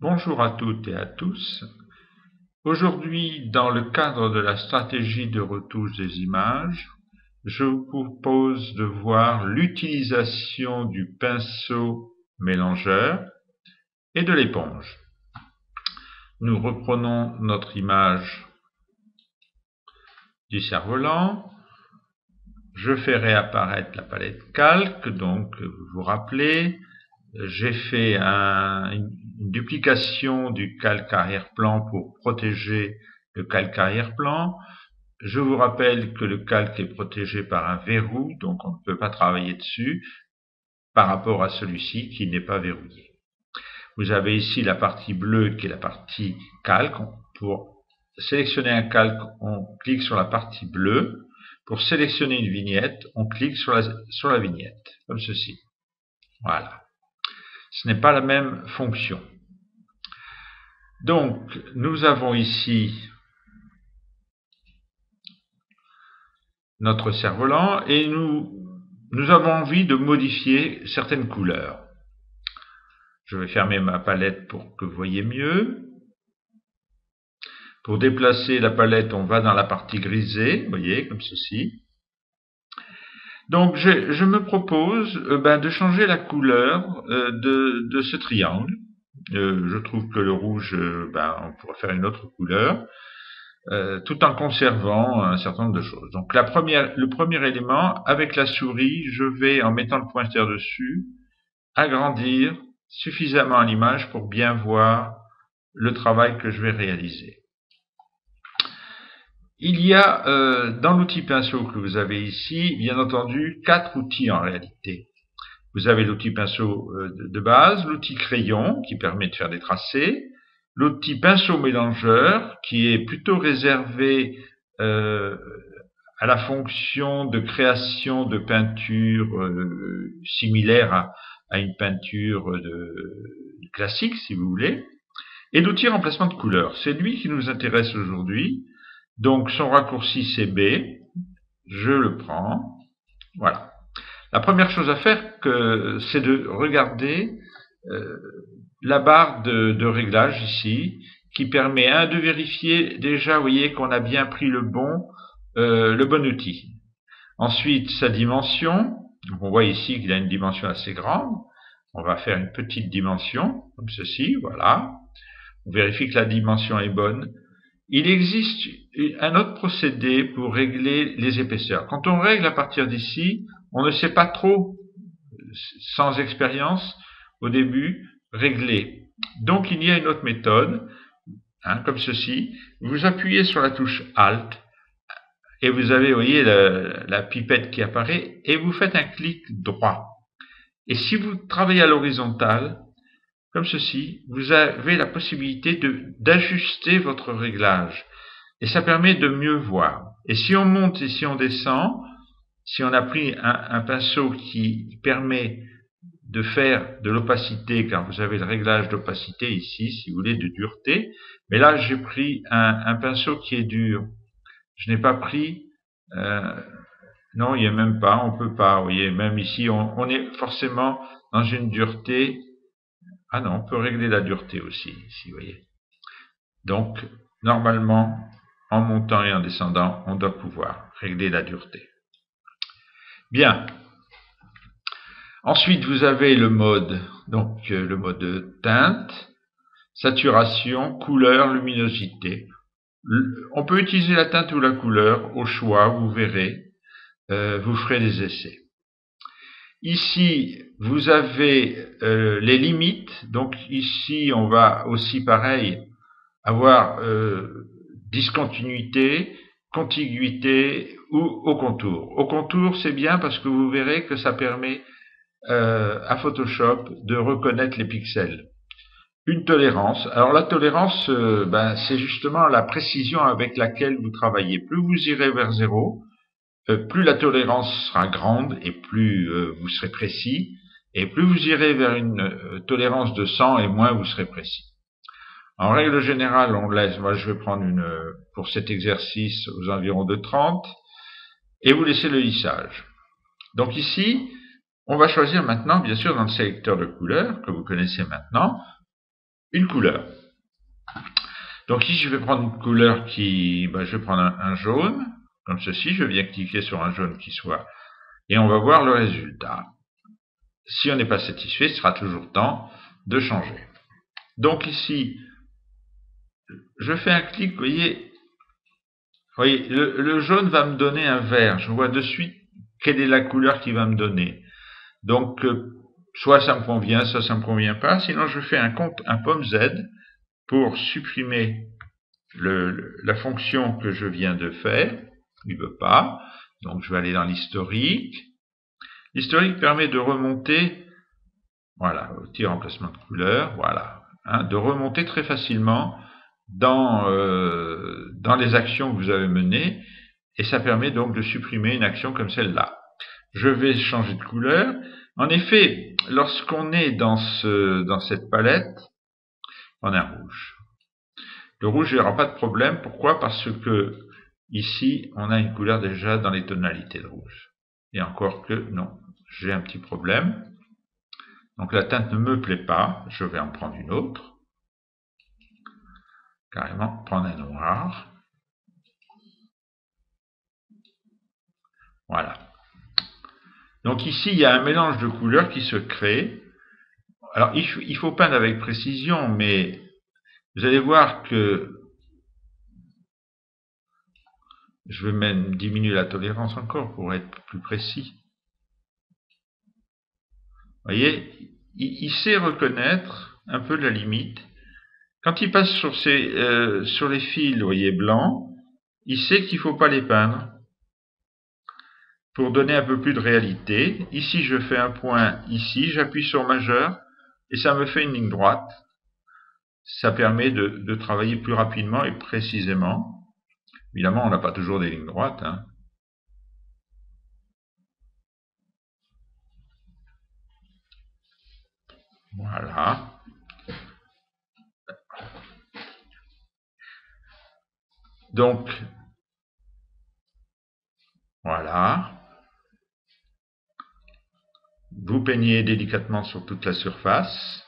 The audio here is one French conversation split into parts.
Bonjour à toutes et à tous. Aujourd'hui, dans le cadre de la stratégie de retouche des images, je vous propose de voir l'utilisation du pinceau mélangeur et de l'éponge. Nous reprenons notre image du cerf-volant. Je fais réapparaître la palette calque, donc vous vous rappelez, j'ai fait une duplication du calque arrière-plan pour protéger le calque arrière-plan. Je vous rappelle que le calque est protégé par un verrou, donc on ne peut pas travailler dessus par rapport à celui-ci qui n'est pas verrouillé. Vous avez ici la partie bleue qui est la partie calque. Pour sélectionner un calque, on clique sur la partie bleue. Pour sélectionner une vignette, on clique sur la vignette, comme ceci. Voilà. Ce n'est pas la même fonction. Donc, nous avons ici notre cerf-volant et nous avons envie de modifier certaines couleurs. Je vais fermer ma palette pour que vous voyez mieux. Pour déplacer la palette, on va dans la partie grisée, vous voyez, comme ceci. Donc, je me propose de changer la couleur de ce triangle. Je trouve que le rouge, on pourrait faire une autre couleur, tout en conservant un certain nombre de choses. Donc, le premier élément, avec la souris, je vais, en mettant le pointeur dessus, agrandir suffisamment l'image pour bien voir le travail que je vais réaliser. Il y a dans l'outil pinceau que vous avez ici, bien entendu, 4 outils en réalité. Vous avez l'outil pinceau de base, l'outil crayon qui permet de faire des tracés, l'outil pinceau mélangeur qui est plutôt réservé à la fonction de création de peinture similaire à une peinture classique si vous voulez, et l'outil remplacement de couleurs. C'est lui qui nous intéresse aujourd'hui. Donc son raccourci c'est B, je le prends, voilà. La première chose à faire, c'est de regarder la barre de réglage ici, qui permet de vérifier déjà, vous voyez, qu'on a bien pris le bon outil. Ensuite, sa dimension, donc on voit ici qu'il a une dimension assez grande, on va faire une petite dimension, comme ceci, voilà. On vérifie que la dimension est bonne. Il existe un autre procédé pour régler les épaisseurs. Quand on règle à partir d'ici, on ne sait pas trop, sans expérience, au début, régler. Donc il y a une autre méthode, comme ceci. Vous appuyez sur la touche Alt, et vous avez, vous voyez, la pipette qui apparaît, et vous faites un clic droit. Et si vous travaillez à l'horizontale, comme ceci, vous avez la possibilité d'ajuster votre réglage. Et ça permet de mieux voir. Et si on monte et si on descend, si on a pris un pinceau qui permet de faire de l'opacité, car vous avez le réglage d'opacité ici, si vous voulez, de dureté. Mais là, j'ai pris un pinceau qui est dur. Je n'ai pas pris... non, il n'y a même pas, on peut pas. Vous voyez, même ici, on est forcément dans une dureté... Ah non, on peut régler la dureté aussi, ici, vous voyez. Donc, normalement, en montant et en descendant, on doit pouvoir régler la dureté. Bien. Ensuite, vous avez le mode, donc le mode teinte, saturation, couleur, luminosité. On peut utiliser la teinte ou la couleur au choix, vous verrez, vous ferez des essais. Ici, vous avez les limites. Donc ici, on va aussi, pareil, avoir discontinuité, contiguïté ou au contour. Au contour, c'est bien parce que vous verrez que ça permet à Photoshop de reconnaître les pixels. Une tolérance. Alors la tolérance, c'est justement la précision avec laquelle vous travaillez. Plus vous irez vers 0, plus la tolérance sera grande et plus vous serez précis, et plus vous irez vers une tolérance de 100 et moins vous serez précis. En règle générale, on laisse, moi je vais prendre pour cet exercice aux environs de 30, et vous laissez le lissage. Donc ici, on va choisir maintenant, bien sûr, dans le sélecteur de couleurs, que vous connaissez maintenant, une couleur. Donc ici, je vais prendre une couleur qui, je vais prendre un jaune, comme ceci. Je viens cliquer sur un jaune qui soit, et on va voir le résultat. Si on n'est pas satisfait, ce sera toujours temps de changer. Donc ici, je fais un clic, vous voyez, le jaune va me donner un vert. Je vois de suite quelle est la couleur qu'il va me donner. Donc, soit ça me convient, soit ça me convient pas. Sinon, je fais un pomme Z pour supprimer la fonction que je viens de faire. Il veut pas. Donc, je vais aller dans l'historique. L'historique permet de remonter, voilà, outil remplacement de couleur, voilà, de remonter très facilement dans les actions que vous avez menées, et ça permet donc de supprimer une action comme celle-là. Je vais changer de couleur. En effet, lorsqu'on est dans cette palette, on a un rouge. Le rouge, il n'y aura pas de problème. Pourquoi? Parce que ici, on a une couleur déjà dans les tonalités de rouge. Et encore que, non, j'ai un petit problème. Donc la teinte ne me plaît pas. Je vais en prendre une autre. Carrément, prendre un noir. Voilà. Donc ici, il y a un mélange de couleurs qui se crée. Alors, il faut peindre avec précision, mais vous allez voir que je vais même diminuer la tolérance encore pour être plus précis. Vous voyez, il sait reconnaître un peu la limite. Quand il passe sur les fils, vous voyez, blancs, il sait qu'il ne faut pas les peindre. Pour donner un peu plus de réalité, ici je fais un point ici, j'appuie sur majeur, et ça me fait une ligne droite. Ça permet de travailler plus rapidement et précisément. Évidemment, on n'a pas toujours des lignes droites. Voilà. Donc, voilà. Vous peignez délicatement sur toute la surface.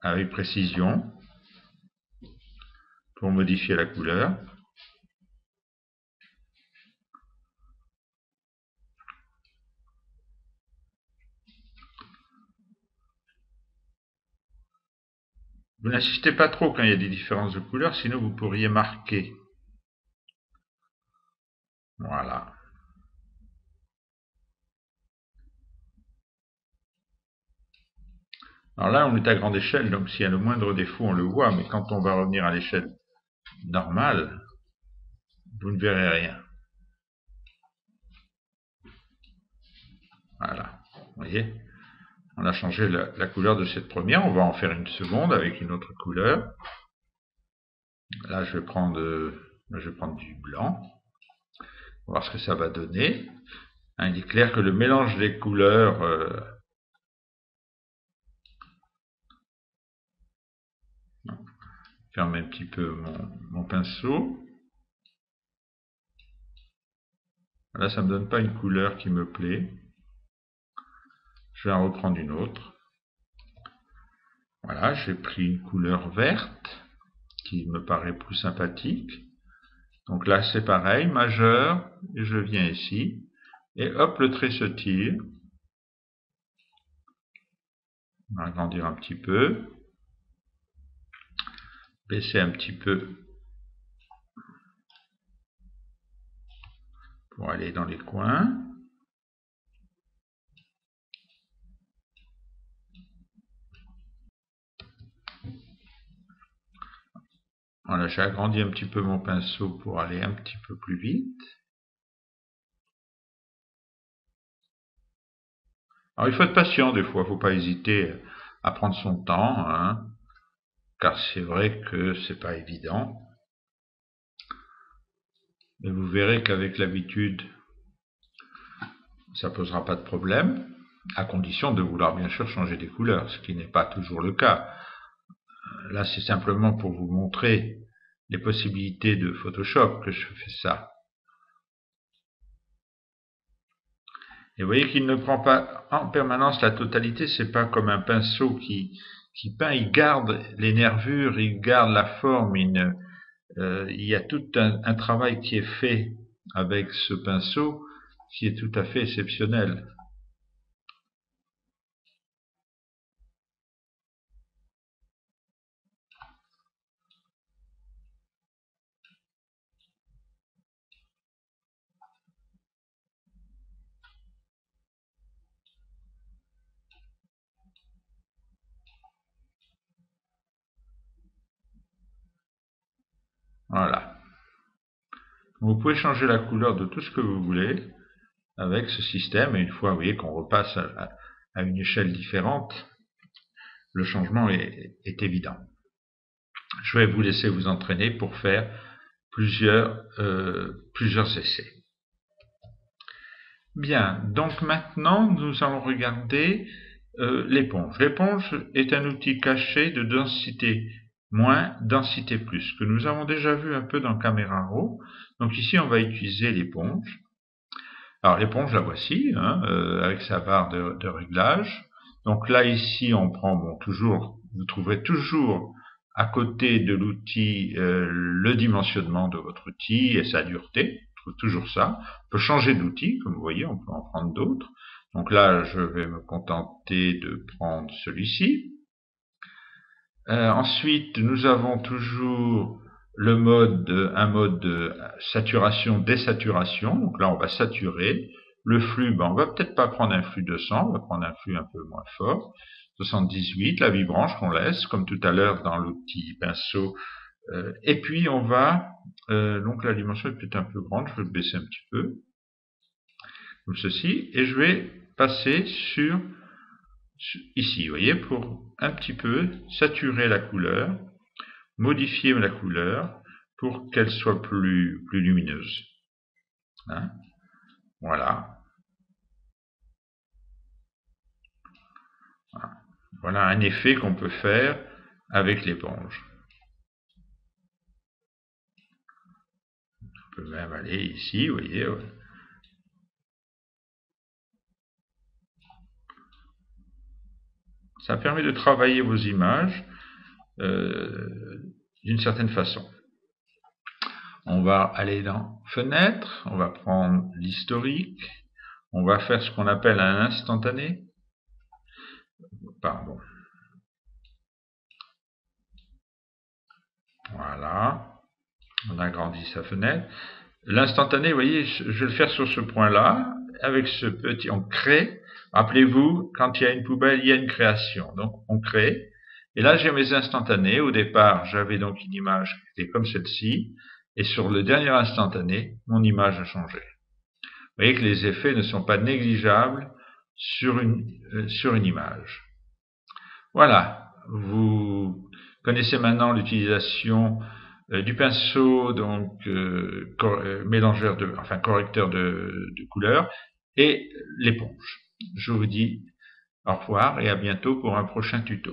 Avec précision. Pour modifier la couleur. Vous n'insistez pas trop quand il y a des différences de couleurs, sinon vous pourriez marquer. Voilà. Alors là, on est à grande échelle, donc s'il y a le moindre défaut, on le voit, mais quand on va revenir à l'échelle normale, vous ne verrez rien. Voilà. Vous voyez, on a changé la couleur de cette première, on va en faire une seconde avec une autre couleur. Là, je vais prendre du blanc. On va voir ce que ça va donner. Il est clair que le mélange des couleurs ferme un petit peu mon pinceau. Là, ça ne me donne pas une couleur qui me plaît. Je vais en reprendre une autre. Voilà, j'ai pris une couleur verte qui me paraît plus sympathique. Donc là, c'est pareil, majeur, et je viens ici, et hop, le trait se tire. On va agrandir un petit peu, baisser un petit peu pour aller dans les coins. Voilà, j'ai agrandi un petit peu mon pinceau pour aller un petit peu plus vite. Alors, il faut être patient des fois, il ne faut pas hésiter à prendre son temps, car c'est vrai que c'est pas évident. Mais vous verrez qu'avec l'habitude, ça posera pas de problème, à condition de vouloir bien sûr changer des couleurs, ce qui n'est pas toujours le cas. Là, c'est simplement pour vous montrer les possibilités de Photoshop que je fais ça. Et vous voyez qu'il ne prend pas en permanence la totalité, c'est pas comme un pinceau qui peint, il garde les nervures, il garde la forme, il y a tout un travail qui est fait avec ce pinceau qui est tout à fait exceptionnel. Voilà. Vous pouvez changer la couleur de tout ce que vous voulez avec ce système, et une fois, vous voyez, qu'on repasse à une échelle différente, le changement est évident. Je vais vous laisser vous entraîner pour faire plusieurs essais. Bien, donc maintenant, nous allons regarder l'éponge. L'éponge est un outil caché de densité moins, densité plus, que nous avons déjà vu un peu dans Camera Raw. Donc ici, on va utiliser l'éponge. Alors l'éponge, la voici, hein, avec sa barre de réglage. Donc là, ici, on prend, bon, toujours, vous trouverez toujours à côté de l'outil le dimensionnement de votre outil et sa dureté. On trouve toujours ça. On peut changer d'outil, comme vous voyez, on peut en prendre d'autres. Donc là, je vais me contenter de prendre celui-ci. Ensuite, nous avons toujours le un mode de saturation-désaturation. Donc là, on va saturer. Le flux, ben, on va peut-être pas prendre un flux de 100, on va prendre un flux un peu moins fort. 78, la vibranche qu'on laisse, comme tout à l'heure dans l'outil pinceau. Et puis, on va... donc la dimension est peut-être un peu grande, je vais le baisser un petit peu. Comme ceci. Et je vais passer sur ici, vous voyez, pour un petit peu saturer la couleur, modifier la couleur pour qu'elle soit plus lumineuse. Hein, voilà. Voilà un effet qu'on peut faire avec l'éponge. On peut même aller ici, vous voyez. Ça permet de travailler vos images d'une certaine façon. On va aller dans Fenêtre, on va prendre l'historique, on va faire ce qu'on appelle un instantané. Pardon. Voilà. On agrandit sa fenêtre. L'instantané, vous voyez, je vais le faire sur ce point-là, avec ce petit, on crée. Rappelez-vous, quand il y a une poubelle, il y a une création. Donc, on crée. Et là, j'ai mes instantanés. Au départ, j'avais donc une image qui était comme celle-ci. Et sur le dernier instantané, mon image a changé. Vous voyez que les effets ne sont pas négligeables sur une image. Voilà. Vous connaissez maintenant l'utilisation du pinceau, donc mélangeur correcteur de couleurs, et l'éponge. Je vous dis au revoir et à bientôt pour un prochain tuto.